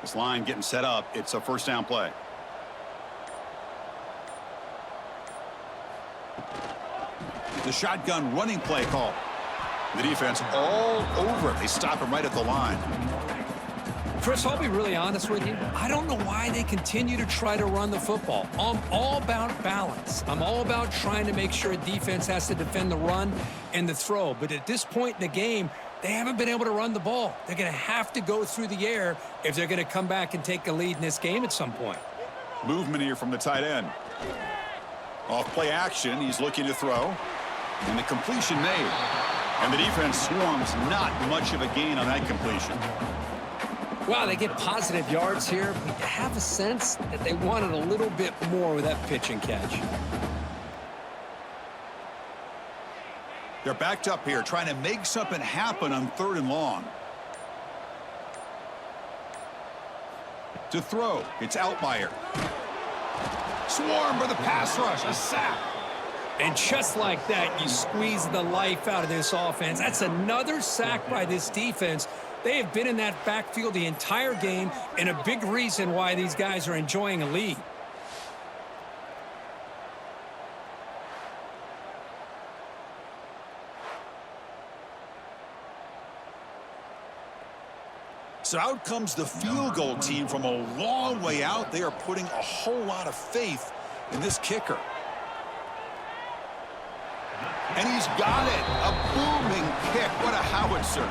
This line getting set up. It's a first down play. The shotgun running play call. The defense all over it. They stop him right at the line. Chris, I'll be really honest with you. I don't know why they continue to try to run the football. I'm all about balance. I'm all about trying to make sure a defense has to defend the run and the throw. But at this point in the game, they haven't been able to run the ball. They're going to have to go through the air if they're going to come back and take a lead in this game at some point. Movement here from the tight end. Off play action, he's looking to throw. And the completion made. And the defense swarms, not much of a gain on that completion. Wow, they get positive yards here, but you have a sense that they wanted a little bit more with that pitch and catch. They're backed up here, trying to make something happen on 3rd and long. To throw, it's Altmaier. Swarm for the pass rush, a sack. And just like that, you squeeze the life out of this offense. That's another sack by this defense. They have been in that backfield the entire game, and a big reason why these guys are enjoying a lead. So out comes the field goal team from a long way out. They are putting a whole lot of faith in this kicker. And he's got it. A booming kick. What a howitzer.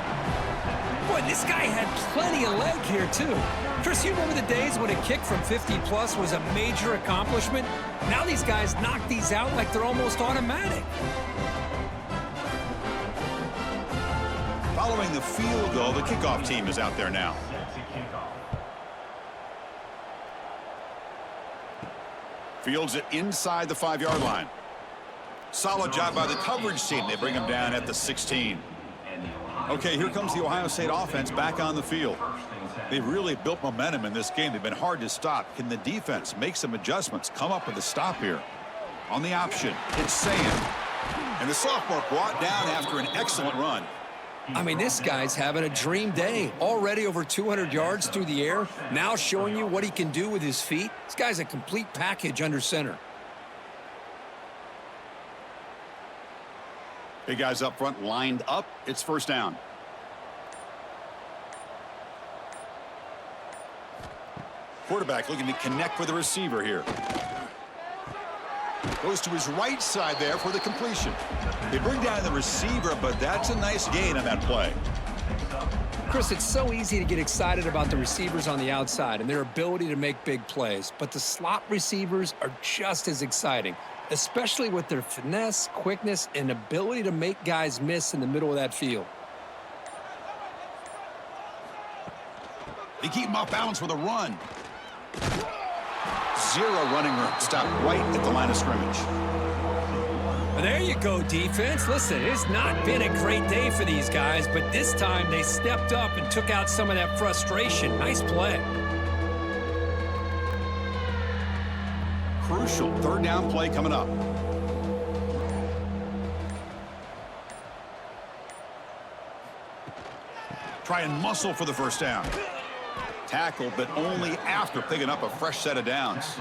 Boy, this guy had plenty of leg here, too. Chris, you remember the days when a kick from 50-plus was a major accomplishment? Now these guys knock these out like they're almost automatic. Following the field goal, the kickoff team is out there now. Fields it inside the 5-yard line. Solid job by the coverage team. They bring him down at the 16. Okay, here comes the Ohio State offense back on the field. They've really built momentum in this game. They've been hard to stop. Can the defense make some adjustments, come up with a stop here? On the option, it's Sam. And the sophomore brought down after an excellent run. I mean, this guy's having a dream day. Already over 200 yards through the air. Now showing you what he can do with his feet. This guy's a complete package under center. Big guys up front lined up. It's first down. Quarterback looking to connect with the receiver here. Goes to his right side there for the completion. They bring down the receiver, but that's a nice gain on that play. Chris, it's so easy to get excited about the receivers on the outside and their ability to make big plays, but the slot receivers are just as exciting, especially with their finesse, quickness, and ability to make guys miss in the middle of that field. They keep him off balance with a run. Zero running room. Stop right at the line of scrimmage. Well, there you go, defense. Listen, it's not been a great day for these guys, but this time they stepped up and took out some of that frustration. Nice play. Crucial third down play coming up. Try and muscle for the first down. Tackled, but only after picking up a fresh set of downs.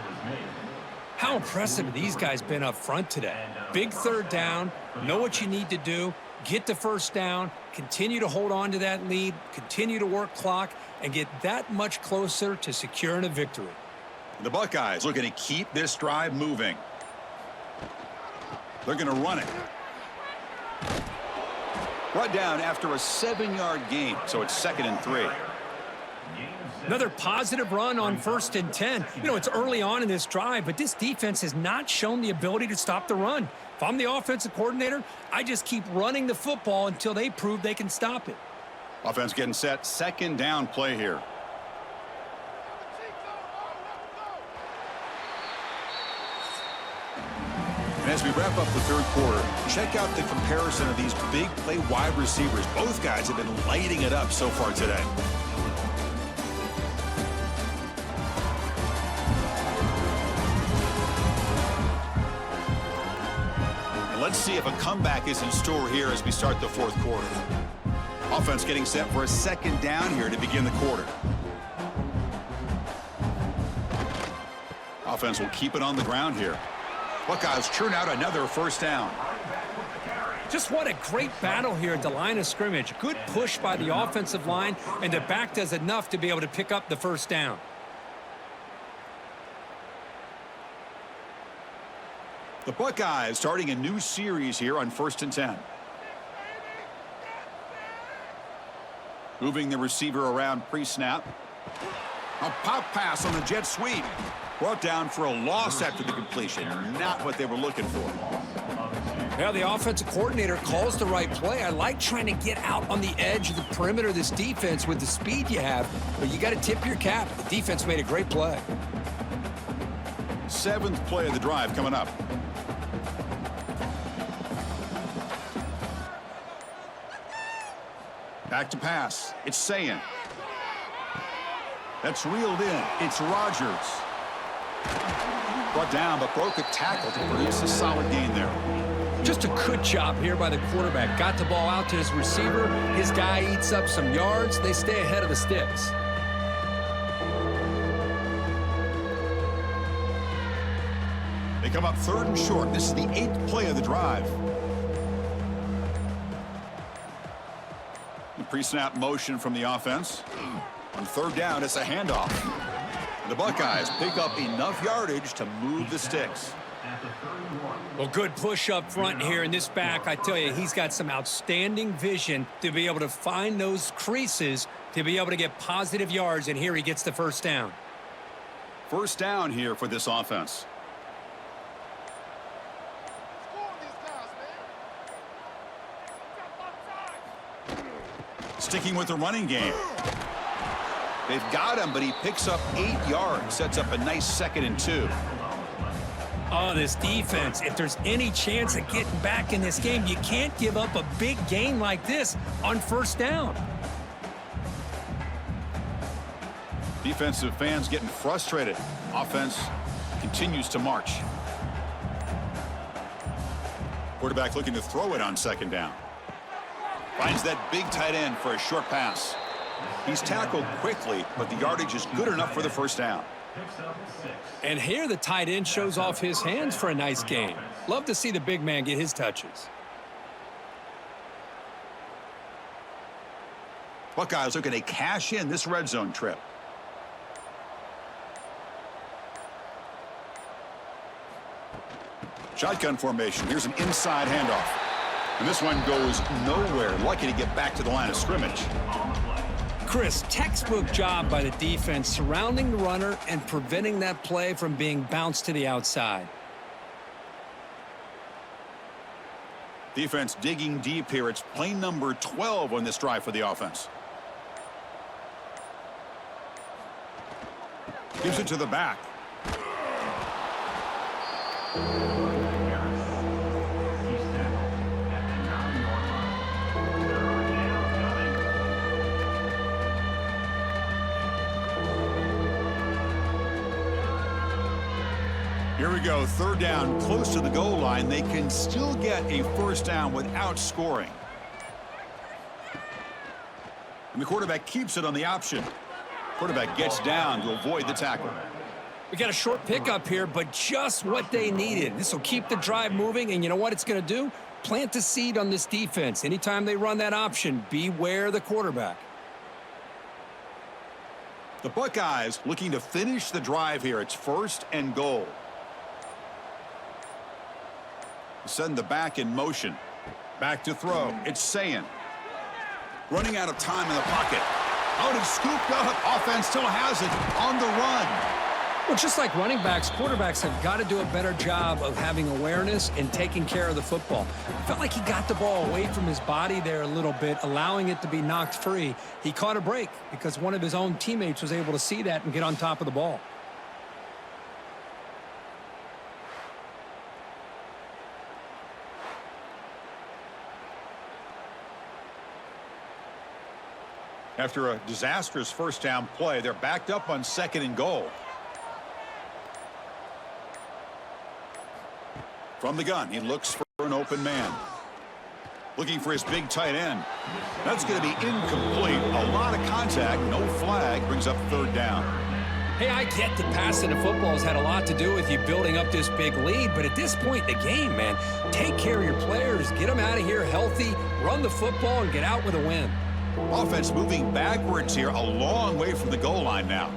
How impressive have these guys been up front today? Big third down, know what you need to do, get the first down, continue to hold on to that lead, continue to work clock, and get that much closer to securing a victory. The Buckeyes looking to keep this drive moving. They're going to run it. Brought down after a 7-yard gain, so it's 2nd and 3. Another positive run on 1st and 10. You know, it's early on in this drive, but this defense has not shown the ability to stop the run. If I'm the offensive coordinator, I just keep running the football until they prove they can stop it. Offense getting set, 2nd down play here. And as we wrap up the 3rd quarter, check out the comparison of these big play wide receivers. Both guys have been lighting it up so far today. And let's see if a comeback is in store here as we start the 4th quarter. Offense getting set for a 2nd down here to begin the quarter. Offense will keep it on the ground here. Buckeyes churn out another 1st down. Just what a great battle here at the line of scrimmage. Good push by the offensive line, and the back does enough to be able to pick up the 1st down. The Buckeyes starting a new series here on 1st and 10. Moving the receiver around pre-snap. A pop pass on the jet sweep. Brought down for a loss after the completion. Not what they were looking for. Yeah, the offensive coordinator calls the right play. I like trying to get out on the edge of the perimeter of this defense with the speed you have, but you got to tip your cap. The defense made a great play. 7th play of the drive coming up. Back to pass. It's Sayin. That's reeled in. It's Rogers. Brought down, but broke a tackle to produce a solid gain there. Just a good job here by the quarterback. Got the ball out to his receiver. His guy eats up some yards. They stay ahead of the sticks. They come up 3rd and short. This is the 8th play of the drive. The pre-snap motion from the offense. On 3rd down, it's a handoff. The Buckeyes pick up enough yardage to move the sticks. Well, good push up front here in this back. I tell you, he's got some outstanding vision to be able to find those creases to be able to get positive yards, and here he gets the 1st down. 1st down here for this offense. Sticking with the running game. They've got him, but he picks up 8 yards, sets up a nice 2nd and 2. Oh, this defense, if there's any chance of getting back in this game, you can't give up a big gain like this on 1st down. Defensive fans getting frustrated. Offense continues to march. Quarterback looking to throw it on 2nd down. Finds that big tight end for a short pass. He's tackled quickly, but the yardage is good enough for the 1st down. And here the tight end shows off his hands for a nice game. Love to see the big man get his touches. Buckeyes looking to cash in this red zone trip. Shotgun formation. Here's an inside handoff. And this one goes nowhere. Lucky to get back to the line of scrimmage. Chris, textbook job by the defense surrounding the runner and preventing that play from being bounced to the outside. Defense digging deep here. It's play number 12 on this drive for the offense. Gives it to the back. Here we go, 3rd down, close to the goal line. They can still get a 1st down without scoring. And the quarterback keeps it on the option. Quarterback gets down to avoid the tackle. We got a short pickup here, but just what they needed. This will keep the drive moving, and you know what it's going to do? plant the seed on this defense. Anytime they run that option, beware the quarterback. The Buckeyes looking to finish the drive here. It's 1st and goal. Send the back in motion. Back to throw. It's Sayin. Running out of time in the pocket. Out and scooped up. Offense still has it on the run. Well, just like running backs, quarterbacks have got to do a better job of having awareness and taking care of the football. I felt like he got the ball away from his body there a little bit, allowing it to be knocked free. He caught a break because one of his own teammates was able to see that and get on top of the ball. After a disastrous first down play, they're backed up on 2nd and goal. From the gun, he looks for an open man. Looking for his big tight end. That's going to be incomplete. A lot of contact, no flag, brings up 3rd down. Hey, I get that passing the football has had a lot to do with you building up this big lead, but at this point in the game, man, take care of your players, get them out of here healthy, run the football, and get out with a win. Offense moving backwards here, a long way from the goal line now.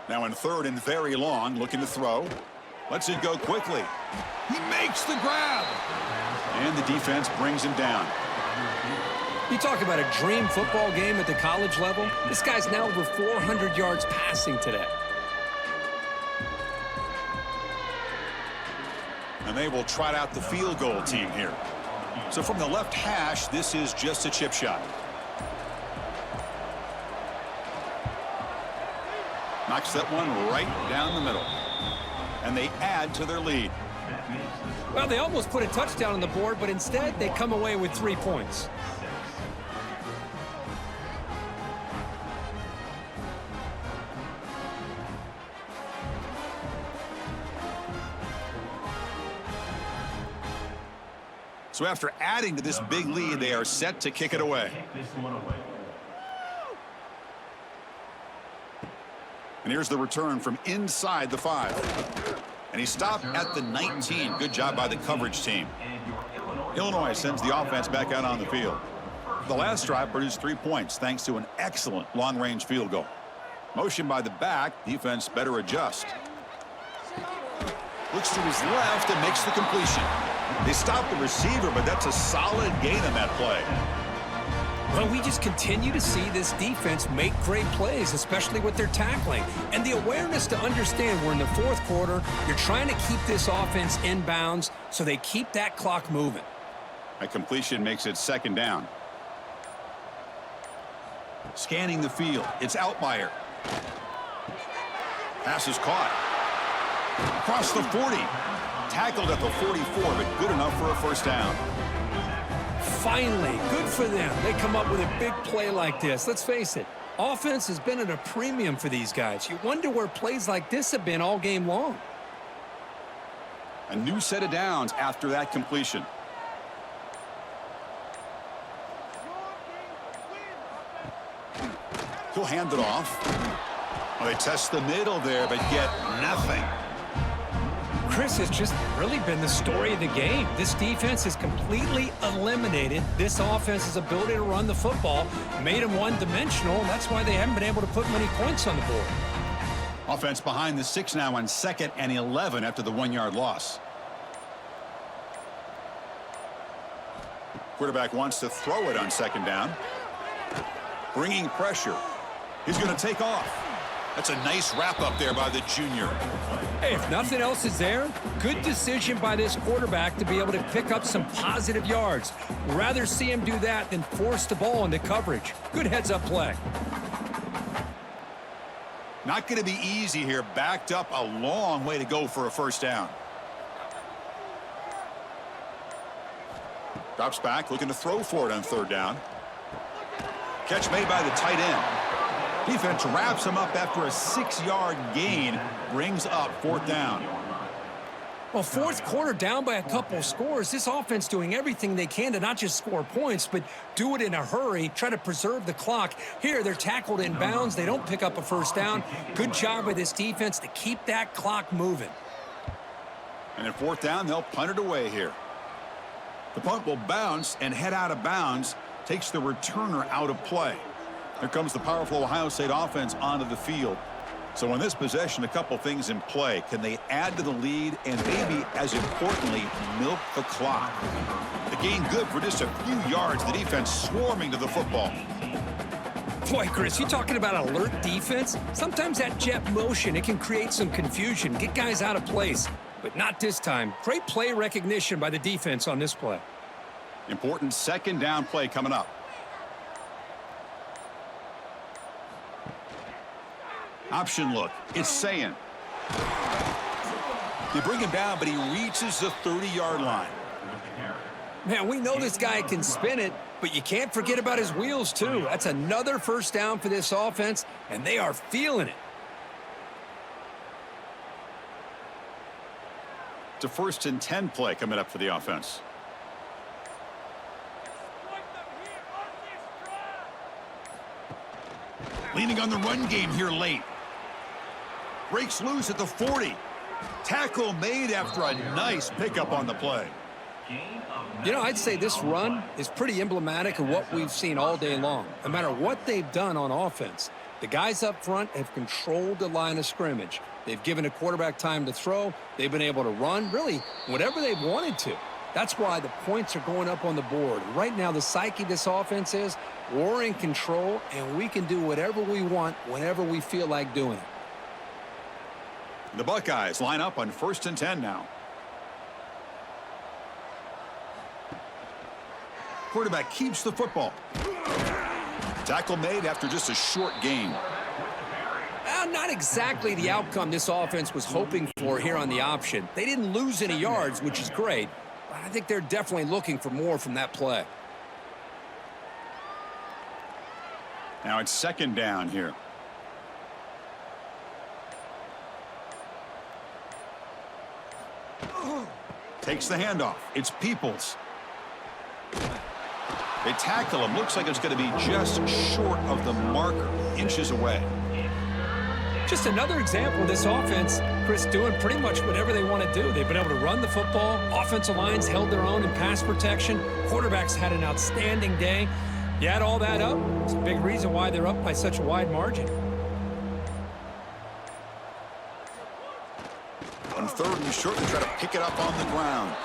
Now in 3rd and very long, looking to throw. Lets it go quickly. He makes the grab. And the defense brings him down. You talk about a dream football game at the college level. This guy's now over 400 yards passing today. And they will trot out the field goal team here. So from the left hash, this is just a chip shot. Knocks that one right down the middle. And they add to their lead. Well, they almost put a touchdown on the board, but instead they come away with 3 points. So after adding to this big lead, they are set to kick it away. And here's the return from inside the 5. And he stopped at the 19. Good job by the coverage team. Illinois sends the offense back out on the field. The last drive produced 3 points thanks to an excellent long-range field goal. Motion by the back. Defense better adjust. Looks to his left and makes the completion. They stop the receiver, but that's a solid gain on that play. Well, we just continue to see this defense make great plays, especially with their tackling. And the awareness to understand we're in the 4th quarter, you're trying to keep this offense in bounds so they keep that clock moving. A completion makes it 2nd down. Scanning the field. It's Outlier. Pass is caught. Across the 40. Tackled at the 44, but good enough for a 1st down. Finally, good for them. They come up with a big play like this. Let's face it, offense has been at a premium for these guys. You wonder where plays like this have been all game long. A new set of downs after that completion. He'll hand it off. Well, they test the middle there, but get nothing. Chris, has just really been the story of the game. This defense has completely eliminated this offense's ability to run the football, made them one-dimensional, and that's why they haven't been able to put many points on the board. Offense behind the 6 now on 2nd and 11 after the 1-yard loss. Quarterback wants to throw it on 2nd down. Bringing pressure. He's going to take off. That's a nice wrap up there by the junior. Hey, if nothing else is there, good decision by this quarterback to be able to pick up some positive yards. Rather see him do that than force the ball into coverage. Good heads-up play. Not going to be easy here. Backed up a long way to go for a 1st down. Drops back, looking to throw for it on 3rd down. Catch made by the tight end. Defense wraps him up after a 6-yard gain. Brings up 4th down. Well, fourth quarter down by a couple scores. This offense doing everything they can to not just score points, but do it in a hurry, try to preserve the clock. Here, they're tackled in bounds. They don't pick up a first down. Good job by this defense to keep that clock moving. And at fourth down, they'll punt it away here. The punt will bounce and head out of bounds, takes the returner out of play. Here comes the powerful Ohio State offense onto the field. So in this possession, a couple things in play. Can they add to the lead and maybe, as importantly, milk the clock? The gain good for just a few yards. The defense swarming to the football. Boy, Chris, you talking about alert defense? Sometimes that jet motion, it can create some confusion, get guys out of place. But not this time. Great play recognition by the defense on this play. Important second down play coming up. Option look. It's saying. They bring him down, but he reaches the 30-yard line. Man, we know this guy can spin it, but you can't forget about his wheels, too. That's another first down for this offense, and they are feeling it. It's a 1st and 10 play coming up for the offense. Leaning on the run game here late. Breaks loose at the 40. Tackle made after a nice pickup on the play. You know, I'd say this run is pretty emblematic of what we've seen all day long. No matter what they've done on offense, the guys up front have controlled the line of scrimmage. They've given a quarterback time to throw. They've been able to run, really, whatever they've wanted to. That's why the points are going up on the board. Right now, the psyche of this offense is we're in control, and we can do whatever we want whenever we feel like doing it. The Buckeyes line up on 1st and 10 now. Quarterback keeps the football. Tackle made after just a short gain. Not exactly the outcome this offense was hoping for here on the option. They didn't lose any yards, which is great, but I think they're definitely looking for more from that play. Now it's second down here. Takes the handoff. It's Peoples. They tackle him. Looks like it's going to be just short of the marker, inches away. Just another example of this offense, Chris, doing pretty much whatever they want to do. They've been able to run the football. Offensive lines held their own in pass protection. Quarterbacks had an outstanding day. You add all that up, it's a big reason why they're up by such a wide margin. On 3rd and short, they try to pick it up on the ground.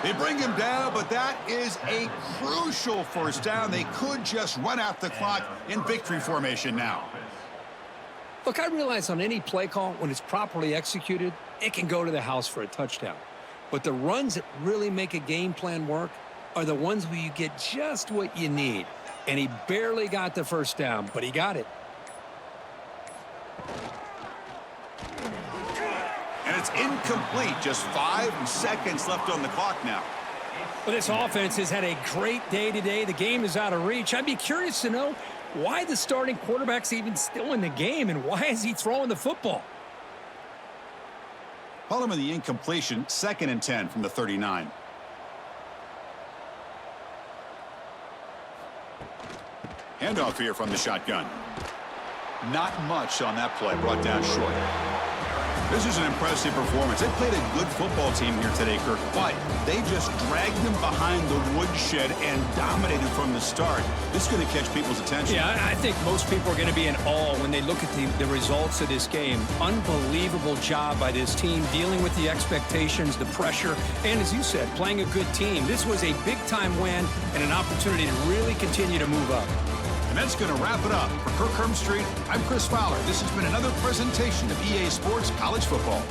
They bring him down, but that is a crucial first down. They could just run out the clock in victory formation now. Look, I realize on any play call, when it's properly executed, it can go to the house for a touchdown. But the runs that really make a game plan work are the ones where you get just what you need. And he barely got the first down, but he got it. And it's incomplete. Just 5 seconds left on the clock now. Well, this offense has had a great day today. The game is out of reach. I'd be curious to know why the starting quarterback's even still in the game and why is he throwing the football? Following the incompletion, 2nd and 10 from the 39. Handoff here from the shotgun. Not much on that play, brought down short. This is an impressive performance. They played a good football team here today, Kirk, but they just dragged them behind the woodshed and dominated from the start. This is going to catch people's attention. Yeah, I think most people are going to be in awe when they look at the results of this game. Unbelievable job by this team, dealing with the expectations, the pressure, and as you said, playing a good team. This was a big-time win and an opportunity to really continue to move up. And that's going to wrap it up. For Kirk Street, I'm Chris Fowler. This has been another presentation of EA Sports College Football.